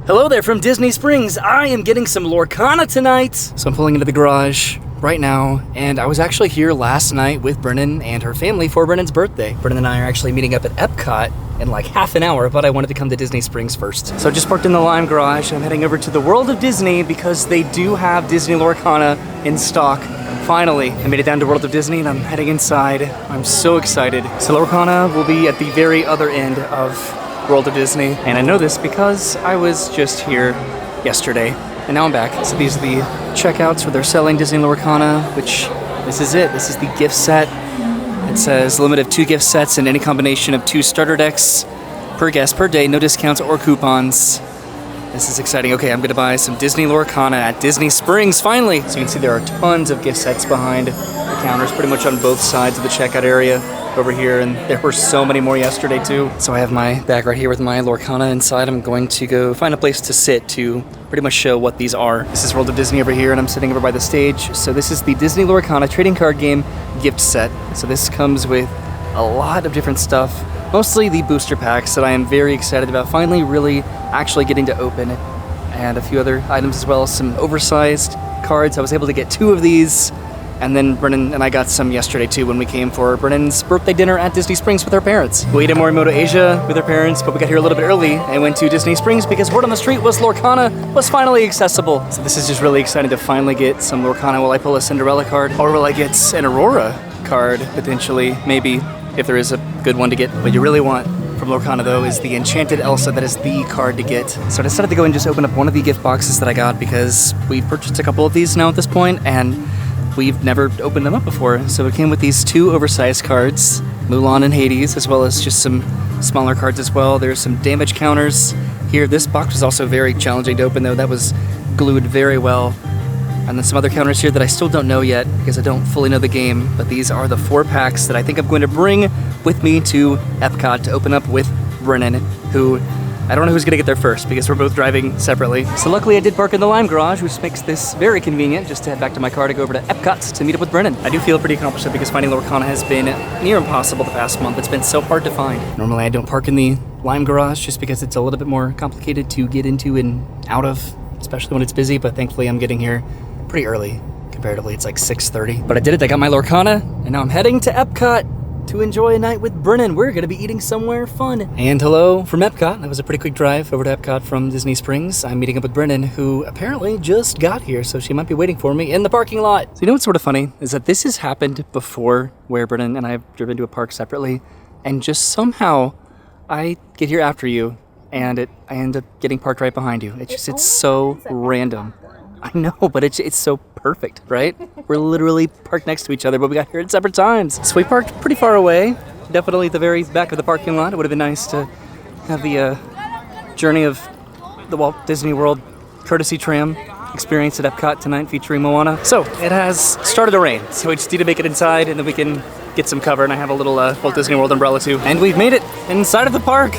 Hello there from Disney Springs. I am getting some Lorcana tonight. So I'm pulling into the garage right now, and I was actually here last night with Brennan and her family for Brennan's birthday. Brennan and I are actually meeting up at Epcot in like half an hour, but I wanted to come to Disney Springs first. So I just parked in the Lime garage. I'm heading over to the World of Disney because they do have Disney Lorcana in stock. Finally, I made it down to World of Disney and I'm heading inside. I'm so excited. So Lorcana will be at the very other end of World of Disney, and I know this because I was just here yesterday, and now I'm back. So these are the checkouts where they're selling Disney Lorcana, which this is it. This is the gift set. It says limit of 2 gift sets and any combination of 2 starter decks per guest per day, no discounts or coupons. This is exciting. Okay, I'm gonna buy some Disney Lorcana at Disney Springs, finally. So you can see there are tons of gift sets behind the counters, pretty much on both sides of the checkout area over here, and there were so many more yesterday too. So I have my bag right here with my Lorcana inside. I'm going to go find a place to sit to pretty much show what these are. This is World of Disney over here, and I'm sitting over by the stage. So this is the Disney Lorcana trading card game gift set. So this comes with a lot of different stuff, mostly the booster packs that I am very excited about finally really actually getting to open, and a few other items as well, some oversized cards. I was able to get 2 of these, and then Brennan and I got some yesterday too when we came for Brennan's birthday dinner at Disney Springs with our parents. We ate in Morimoto Asia with our parents, but we got here a little bit early and went to Disney Springs because word on the street was Lorcana was finally accessible. So this is just really exciting to finally get some Lorcana. Will I pull a Cinderella card, or will I get an Aurora card potentially? Maybe, if there is a good one to get. What you really want from Lorcana though is the Enchanted Elsa. That is the card to get. So I decided to go and just open up one of the gift boxes that I got because we purchased a couple of these now at this point, and we've never opened them up before. So it came with these 2 oversized cards, Mulan and Hades, as well as just some smaller cards as well. There's some damage counters here. This box was also very challenging to open though. That was glued very well. And then some other counters here that I still don't know yet because I don't fully know the game, but these are the 4 packs that I think I'm going to bring with me to Epcot to open up with Brennan, who I don't know who's gonna get there first because we're both driving separately. So luckily I did park in the Lime garage, which makes this very convenient just to head back to my car to go over to Epcot to meet up with Brennan. I do feel pretty accomplished because finding Lorcana has been near impossible the past month. It's been so hard to find. Normally I don't park in the Lime garage just because it's a little bit more complicated to get into and out of, especially when it's busy, but thankfully I'm getting here pretty early. Comparatively, it's like 6:30. But I did it, I got my Lorcana, and now I'm heading to Epcot to enjoy a night with Brennan. We're gonna be eating somewhere fun. And hello from Epcot. That was a pretty quick drive over to Epcot from Disney Springs. I'm meeting up with Brennan, who apparently just got here, so she might be waiting for me in the parking lot. So you know what's sort of funny is that this has happened before where Brennan and I have driven to a park separately, and just somehow I get here after you, and I end up getting parked right behind you. It's so random. I know, but it's so perfect, right? We're literally parked next to each other, but we got here at separate times. So we parked pretty far away, definitely at the very back of the parking lot. It would have been nice to have the journey of the Walt Disney World courtesy tram experience at Epcot tonight featuring Moana. So it has started to rain, so we just need to make it inside and then we can get some cover. And I have a little Walt Disney World umbrella too. And we've made it inside of the park.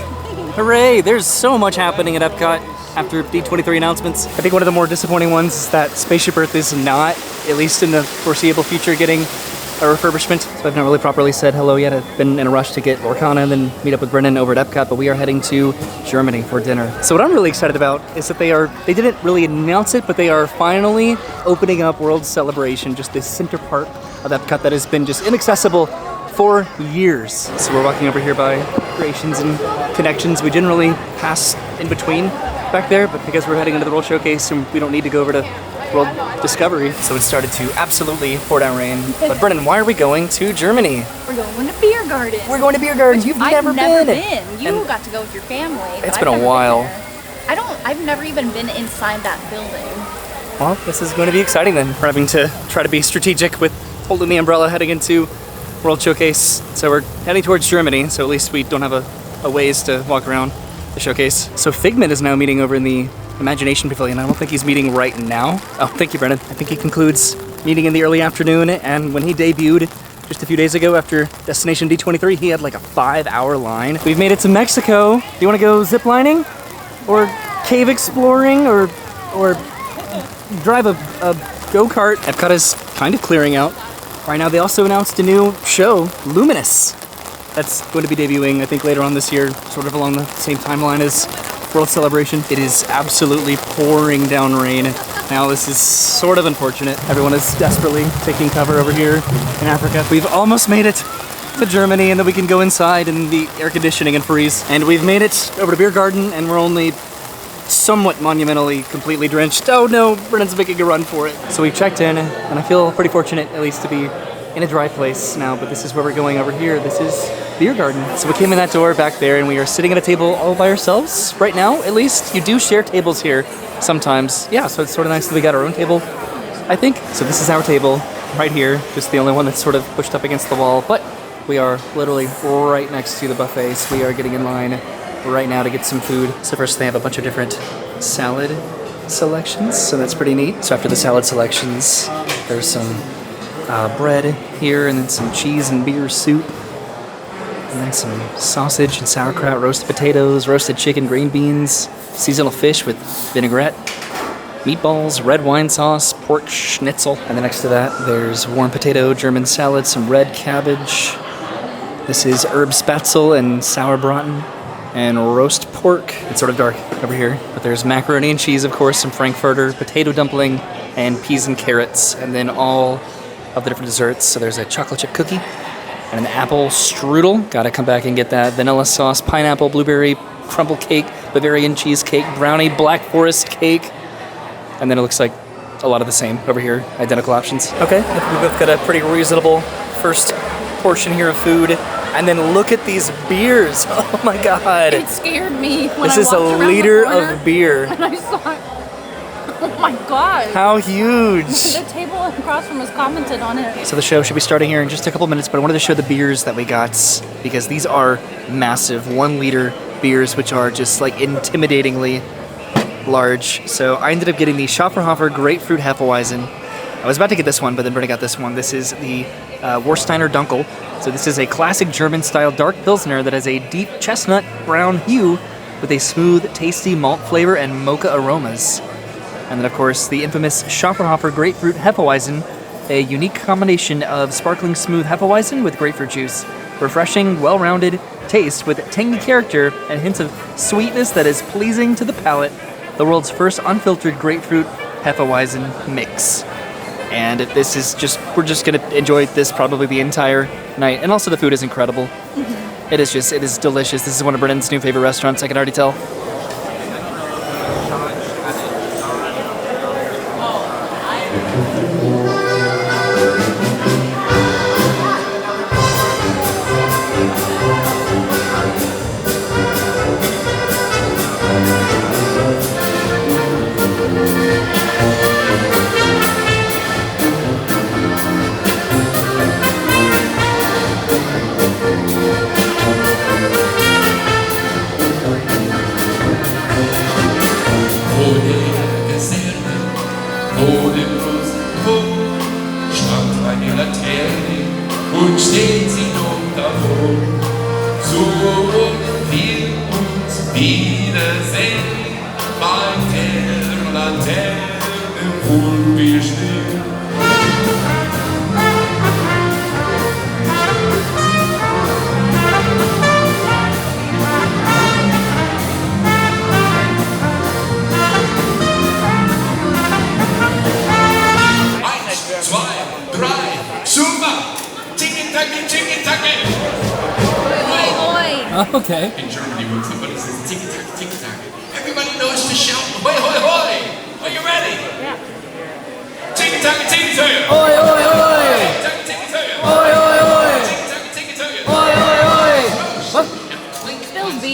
Hooray! There's so much happening at Epcot after D23 announcements. I think one of the more disappointing ones is that Spaceship Earth is not, at least in the foreseeable future, getting a refurbishment. So I've not really properly said hello yet. I've been in a rush to get Lorcana and then meet up with Brennan over at Epcot, but we are heading to Germany for dinner. So what I'm really excited about is that they didn't really announce it, but they are finally opening up World Celebration, just this center part of Epcot that has been just inaccessible for years. So we're walking over here by Creations and Connections. We generally pass in between back there, but because we're heading into the World Showcase and we don't need to go over to World Discovery, so it started to absolutely pour down rain. But Brennan, why are we going to Germany? We're going to Biergarten. We're going to Biergarten. You've never been. You got to go with your family. It's been a while. I've never even been inside that building. Well, this is going to be exciting then. We're having to try to be strategic with holding the umbrella heading into World Showcase. So we're heading towards Germany, so at least we don't have a ways to walk around the showcase. So Figment is now meeting over in the Imagination Pavilion. I don't think he's meeting right now. Oh, thank you, Brennan. I think he concludes meeting in the early afternoon, and when he debuted just a few days ago after Destination D23, he had like a 5-hour line. We've made it to Mexico. Do you want to go zip lining? Or cave exploring? Or drive a go-kart? Epcot is kind of clearing out. Right now, they also announced a new show, Luminous. That's going to be debuting, I think, later on this year, sort of along the same timeline as World celebration. It is absolutely pouring down rain. Now this is sort of unfortunate. Everyone is desperately taking cover over here in Africa. We've almost made it to Germany, and then we can go inside in the air conditioning and freeze. And we've made it over to Biergarten, and we're only somewhat monumentally completely drenched. Oh no, Brennan's making a run for it. So we checked in, and I feel pretty fortunate at least to be in a dry place now, but this is where we're going over here. This is Biergarten. So we came in that door back there, and we are sitting at a table all by ourselves right now, at least. You do share tables here sometimes. Yeah, so it's sort of nice that we got our own table, I think. So this is our table right here, just the only one that's sort of pushed up against the wall, but we are literally right next to the buffet, so we are getting in line right now to get some food. So first they have a bunch of different salad selections, so that's pretty neat. So after the salad selections, there's some bread here, and then some cheese and beer soup, and then some sausage and sauerkraut, roasted potatoes, roasted chicken, green beans, seasonal fish with vinaigrette, meatballs, red wine sauce, pork schnitzel. And then next to that, there's warm potato, German salad, some red cabbage. This is herb spatzel and sauerbraten and roast pork. It's sort of dark over here, but there's macaroni and cheese, of course, some frankfurter, potato dumpling, and peas and carrots, and then all of the different desserts. So there's a chocolate chip cookie and an apple strudel. Gotta come back and get that. Vanilla sauce, pineapple, blueberry, crumble cake, Bavarian cheesecake, brownie, black forest cake. And then it looks like a lot of the same over here, identical options. Okay, I think we both got a pretty reasonable first portion here of food. And then look at these beers. Oh my God. It scared me when this I is a walked around liter the corner of beer. and I saw it. Oh my God. How huge. The table across from us commented on it. So the show should be starting here in just a couple minutes, but I wanted to show the beers that we got because these are massive 1 liter beers, which are just like intimidatingly large. So I ended up getting the Schafferhofer Grapefruit Hefeweizen. I was about to get this one, but then Brennan got this one. This is the Warsteiner Dunkel. So this is a classic German-style dark Pilsner that has a deep chestnut brown hue with a smooth, tasty malt flavor and mocha aromas. And then, of course, the infamous Schafferhofer Grapefruit Hefeweizen, a unique combination of sparkling smooth Hefeweizen with grapefruit juice. Refreshing, well-rounded taste with tangy character and hints of sweetness that is pleasing to the palate. The world's first unfiltered grapefruit Hefeweizen mix. And this is just, we're just gonna enjoy this probably the entire night. And also the food is incredible. Mm-hmm. It is delicious. This is one of Brennan's new favorite restaurants, I can already tell. Und steht sie nun davor, so wir uns wiedersehen, bei der Laterne, wo wir stehen. Eins, zwei, drei, super! Tiki-taki. Oi. Okay. In Germany, when somebody says tiki-taka, everybody knows to shout, hoi, hoi, hoi! Are you ready? Yeah. Tiki-taka. Oi, oi, oi! Tiki-taka. Oi, oi, oi! Tiki-taka. Oi, oi, oi! What? Spills B.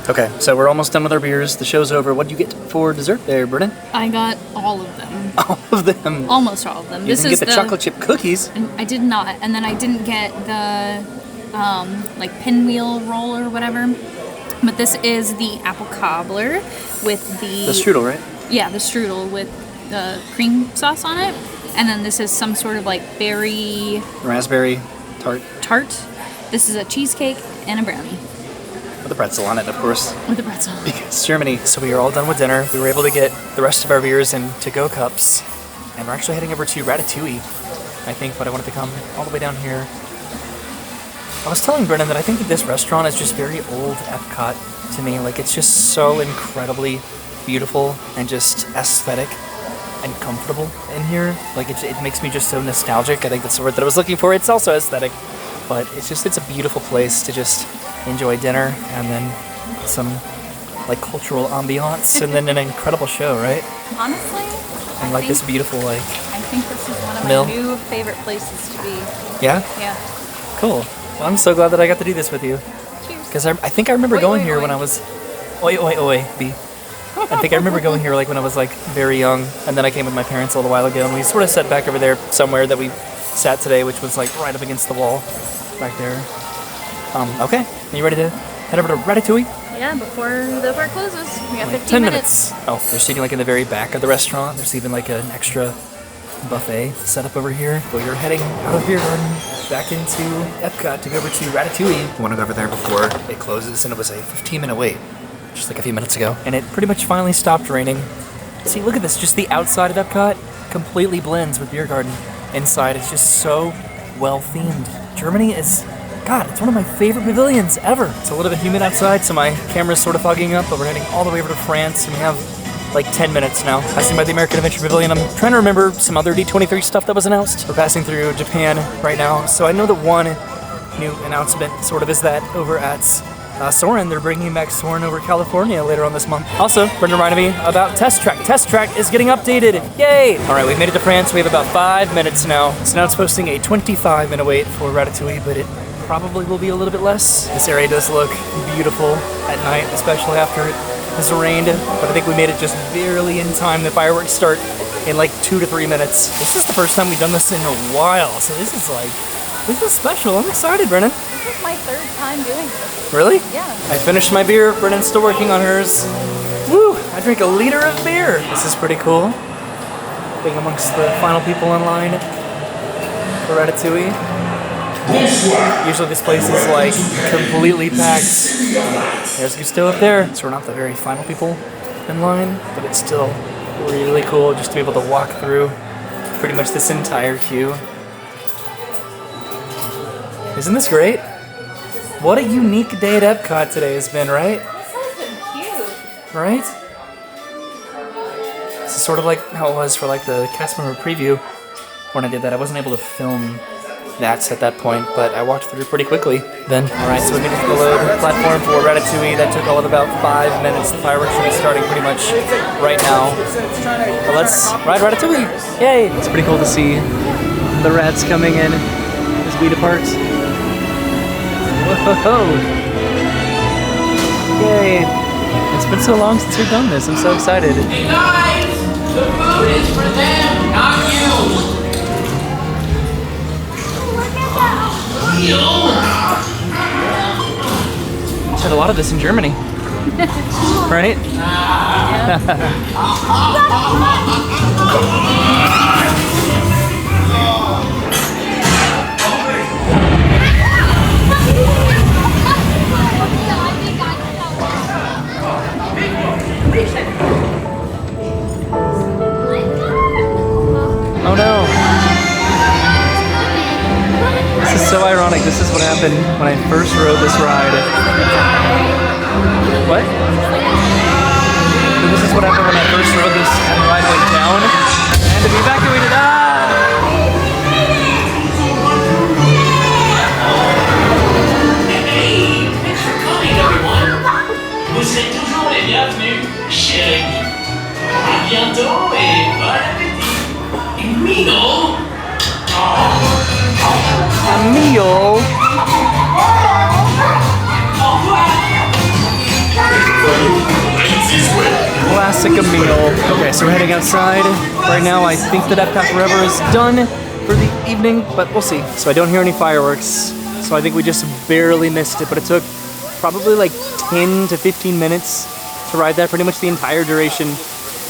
Okay, so we're almost done with our beers. The show's over. What did you get for dessert there, Brennan? I got all of them. All of them? Almost all of them. You didn't get the chocolate chip cookies. I did not. And then I didn't get the like pinwheel roll or whatever. But this is the apple cobbler with the strudel, right? Yeah, the strudel with the cream sauce on it. And then this is some sort of like berry raspberry tart. This is a cheesecake and a brownie. With a pretzel on it, of course. With a pretzel. Because Germany. So we are all done with dinner. We were able to get the rest of our beers in to-go cups. And we're actually heading over to Ratatouille, I think, but I wanted to come all the way down here. I was telling Brennan that I think that this restaurant is just very old Epcot to me. Like, it's just so incredibly beautiful and just aesthetic and comfortable in here. Like, it makes me just so nostalgic. I think that's the word that I was looking for. It's also aesthetic, but it's a beautiful place to just enjoy dinner and then some like cultural ambiance and then an incredible show, right? Honestly, and like this beautiful like I think this is one of mill. my new favorite places to be. Yeah? Yeah. Cool. Well, I'm so glad that I got to do this with you. Cheers. Because I think I remember going here when I was oi oi oi B. I think I remember going here like when I was like very young, and then I came with my parents a little while ago, and we sort of sat back over there somewhere that we sat today, which was like right up against the wall back there. Okay, are you ready to head over to Ratatouille? Yeah, before the bar closes. We got Like 15 10 minutes. Oh, they're sitting like in the very back of the restaurant. There's even like an extra buffet set up over here. But you're heading out of here and back into Epcot to go over to Ratatouille. I want to go over there before it closes, and it was a 15-minute wait, just like a few minutes ago. And it pretty much finally stopped raining. See, look at this. Just the outside of Epcot completely blends with Biergarten. Inside, it's just so well themed. Germany is... God, it's one of my favorite pavilions ever. It's a little bit humid outside, so my camera's sort of fogging up, but we're heading all the way over to France, and we have like 10 minutes now. Passing by the American Adventure Pavilion. I'm trying to remember some other D23 stuff that was announced. We're passing through Japan right now, so I know that one new announcement sort of is that over at Soarin', they're bringing back Soarin' over California later on this month. Also, Brendan reminded me about Test Track. Test Track is getting updated. Yay! All right, we've made it to France. We have about 5 minutes now. So now it's posting a 25-minute wait for Ratatouille, but it probably will be a little bit less. This area does look beautiful at night, especially after it has rained, but I think we made it just barely in time. The fireworks start in like 2 to 3 minutes. This is the first time we've done this in a while, so this is special. I'm excited, Brennan. This is my 3rd time doing this. Really? Yeah. I finished my beer. Brennan's still working on hers. Woo! I drink a liter of beer. This is pretty cool. Being amongst the final people in line for Ratatouille. Usually this place is like completely packed. There's Gusto up there. So we're not the very final people in line, but it's still really cool just to be able to walk through pretty much this entire queue. Isn't this great? What a unique day at Epcot today has been, right? This has been cute. Right? This is sort of like how it was for like the cast member preview. When I did that, I wasn't able to film that at that point, but I walked through pretty quickly then. Alright, so we made it to the load platform for Ratatouille. That took all of about 5 minutes. The fireworks should be starting pretty much right now. But let's ride Ratatouille! Yay! It's pretty cool to see the rats coming in as we depart. Whoa! Yay! It's been so long since we've done this. I'm so excited. Hey guys, the food is for them, not you. Said a lot of this in Germany. Right? Oh no. This is so ironic. This is what happened when I first rode this ride. What? This is what happened when I first rode this and the ride went down. And to be evacuated. Hey, thanks for coming, everyone. Vous êtes toujours les bienvenus, chérie. À bientôt et bon appétit. Et Mino. A meal. Classic a meal. Okay, so we're heading outside. Right now, I think that Epcot Forever is done for the evening, but we'll see. So I don't hear any fireworks, so I think we just barely missed it, but it took probably like 10 to 15 minutes to ride that, pretty much the entire duration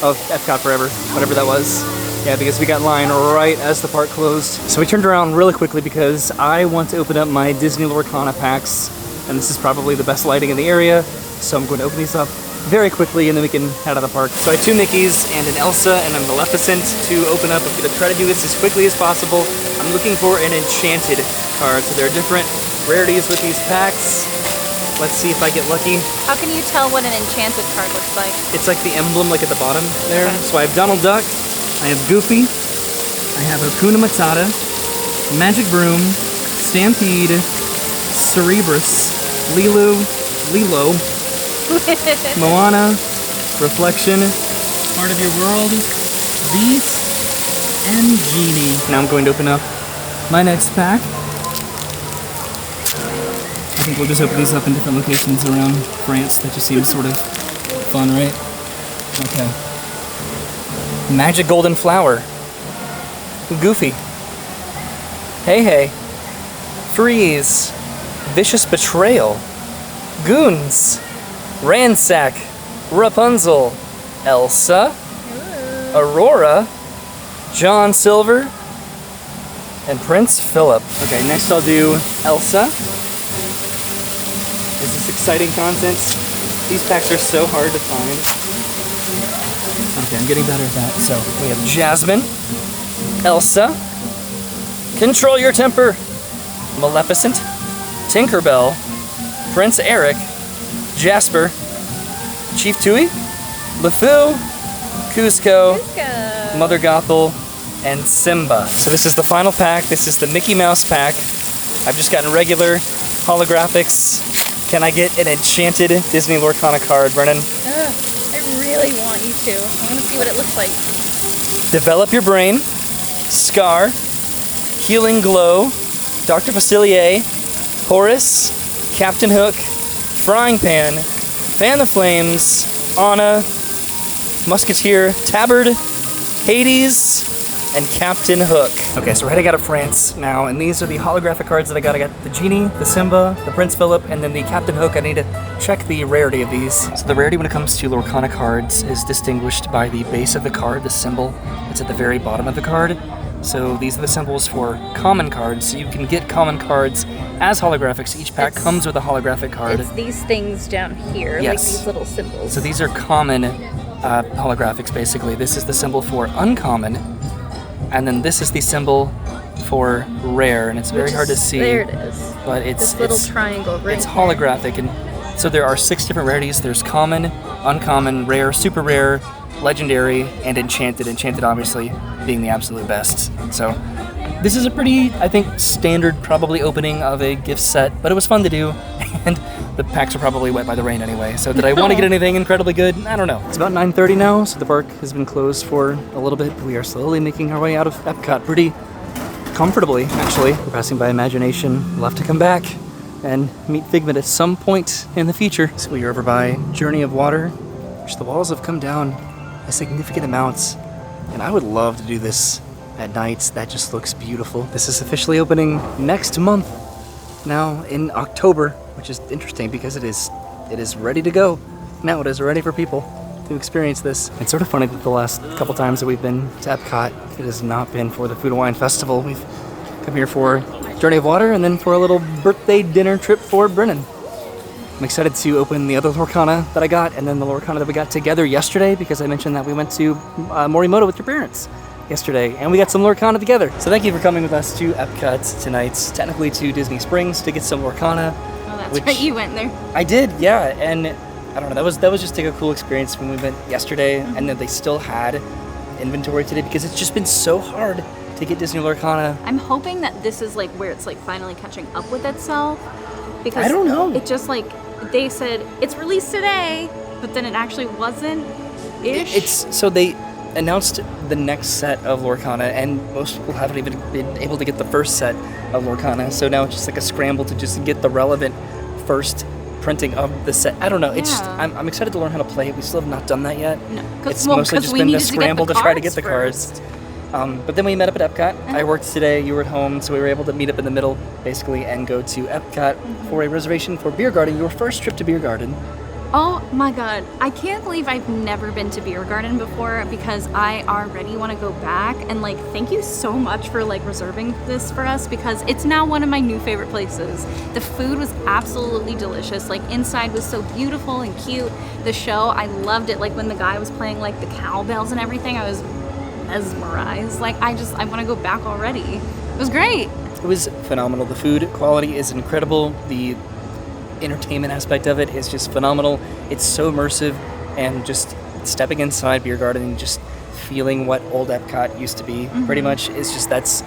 of Epcot Forever, whatever that was. Yeah, because we got in line right as the park closed. So we turned around really quickly because I want to open up my Disney Lorcana packs, and this is probably the best lighting in the area, so I'm going to open these up very quickly and then we can head out of the park. So I have 2 Mickeys and an Elsa and a Maleficent to open up. I'm going to try to do this as quickly as possible. I'm looking for an Enchanted card, so there are different rarities with these packs. Let's see if I get lucky. How can you tell what an enchanted card looks like? It's like the emblem like at the bottom there. Okay. So I have Donald Duck, I have Goofy, I have Hakuna Matata, Magic Broom, Stampede, Cerebrus, Lilo, Moana, Reflection, Part of Your World, Beast, and Genie. Now I'm going to open up my next pack. I think we'll just open these up in different locations around France. That just seems sort of fun, right? Okay. Magic Golden Flower. Goofy. Hey Hey. Freeze. Vicious Betrayal. Goons. Ransack. Rapunzel. Elsa. Aurora. John Silver. And Prince Philip. Okay, next I'll do Elsa. This is exciting content. These packs are so hard to find. Okay, I'm getting better at that. So we have Jasmine, Elsa, Control Your Temper, Maleficent, Tinkerbell, Prince Eric, Jasper, Chief Tui, LeFou, Cusco, Mother Gothel, and Simba. So this is the final pack. This is the Mickey Mouse pack. I've just gotten regular holographics. Can I get an enchanted Disney Lorcana card, Brennan? I really want you to. I want to see what it looks like. Develop Your Brain, Scar, Healing Glow, Dr. Facilier, Horace, Captain Hook, Frying Pan, Fan the Flames, Anna, Musketeer, Tabard, Hades, and Captain Hook. Okay, so we're heading out of France now, and these are the holographic cards that I got. I got the Genie, the Simba, the Prince Philip, and then the Captain Hook. I need to check the rarity of these. So the rarity when it comes to Lorcana cards is distinguished by the base of the card, the symbol. It's at the very bottom of the card. So these are the symbols for common cards. So you can get common cards as holographics. Each pack comes with a holographic card. It's these things down here, Yes. like these little symbols. So these are common holographics, basically. This is the symbol for uncommon. And then this is the symbol for rare, and it's very hard to see. There it is. But it's This little triangle right it's there. holographic, and so there are 6 different rarities. There's common, uncommon, rare, super rare, legendary, and enchanted. Enchanted obviously being the absolute best. So this is a pretty, I think, standard probably opening of a gift set, but it was fun to do, and the packs are probably wet by the rain anyway. So did I want to get anything incredibly good? I don't know. It's about 9:30 now, so the park has been closed for a little bit. We are slowly making our way out of Epcot pretty comfortably, actually. We're passing by Imagination. We'll have to come back and meet Figment at some point in the future. So we are over by Journey of Water, which the walls have come down a significant amount, and I would love to do this at night. That just looks beautiful. This is officially opening next month, now in October, which is interesting because it is ready to go. Now it is ready for people to experience this. It's sort of funny that the last couple times that we've been to Epcot, it has not been for the Food and Wine Festival. We've come here for Journey of Water and then for a little birthday dinner trip for Brennan. I'm excited to open the other Lorcana that I got and then the Lorcana that we got together yesterday because I mentioned that we went to Morimoto with your parents yesterday and we got some Lorcana together. So thank you for coming with us to Epcot tonight, technically to Disney Springs to get some Lorcana. Oh, that's right, you went there. I did, yeah, and I don't know, that was just like a cool experience when we went yesterday and then they still had inventory today because it's just been so hard to get Disney Lorcana. I'm hoping that this is like where it's like finally catching up with itself because I don't know. It just like they said it's released today, but then it actually wasn't. So they announced the next set of Lorcana, and most people haven't even been able to get the first set of Lorcana. So now it's just like a scramble to just get the relevant first printing of the set. I don't know. It's just, I'm excited to learn how to play it. We still have not done that yet. No, it's mostly just been the scramble to try to get the cards. cards. But then we met up at Epcot. I worked today, you were at home, so we were able to meet up in the middle, basically, and go to Epcot for a reservation for Biergarten, your first trip to Biergarten. Oh my god, I can't believe I've never been to Biergarten before because I already want to go back and like thank you so much for like reserving this for us because it's now one of my new favorite places. The food was absolutely delicious, like inside was so beautiful and cute. The show, I loved it, like when the guy was playing like the cowbells and everything, I was mesmerized. Like I want to go back already. It was great. It was phenomenal. The food quality is incredible. The entertainment aspect of it is just phenomenal. It's so immersive, and just stepping inside Biergarten and just feeling what old Epcot used to be pretty much is just, that's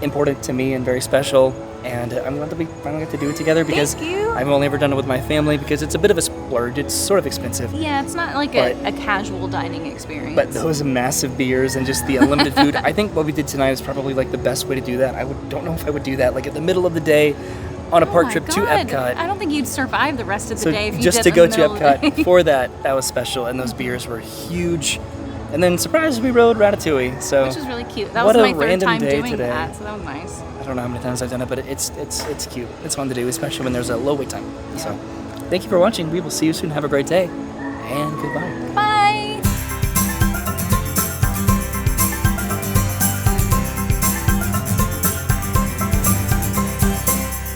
important to me and very special. And I'm glad that we finally got to do it together because I've only ever done it with my family because it's a bit of a splurge. It's sort of expensive. Yeah, it's not like a casual dining experience. But those massive beers and just the unlimited food, I think what we did tonight is probably like the best way to do that. Don't know if I would do that like at the middle of the day on a park trip to Epcot. I don't think you'd survive the rest of the day if you just did to it go in the to middle of the Epcot day. for that was special, and those beers were huge. And then surprise, we rode Ratatouille. So which was really cute. That what was my a third random time day doing today. that, so that was nice. I don't know how many times I've done it, but it's cute. It's fun to do, especially when there's a low wait time. So thank you for watching. We will see you soon. Have a great day, and goodbye.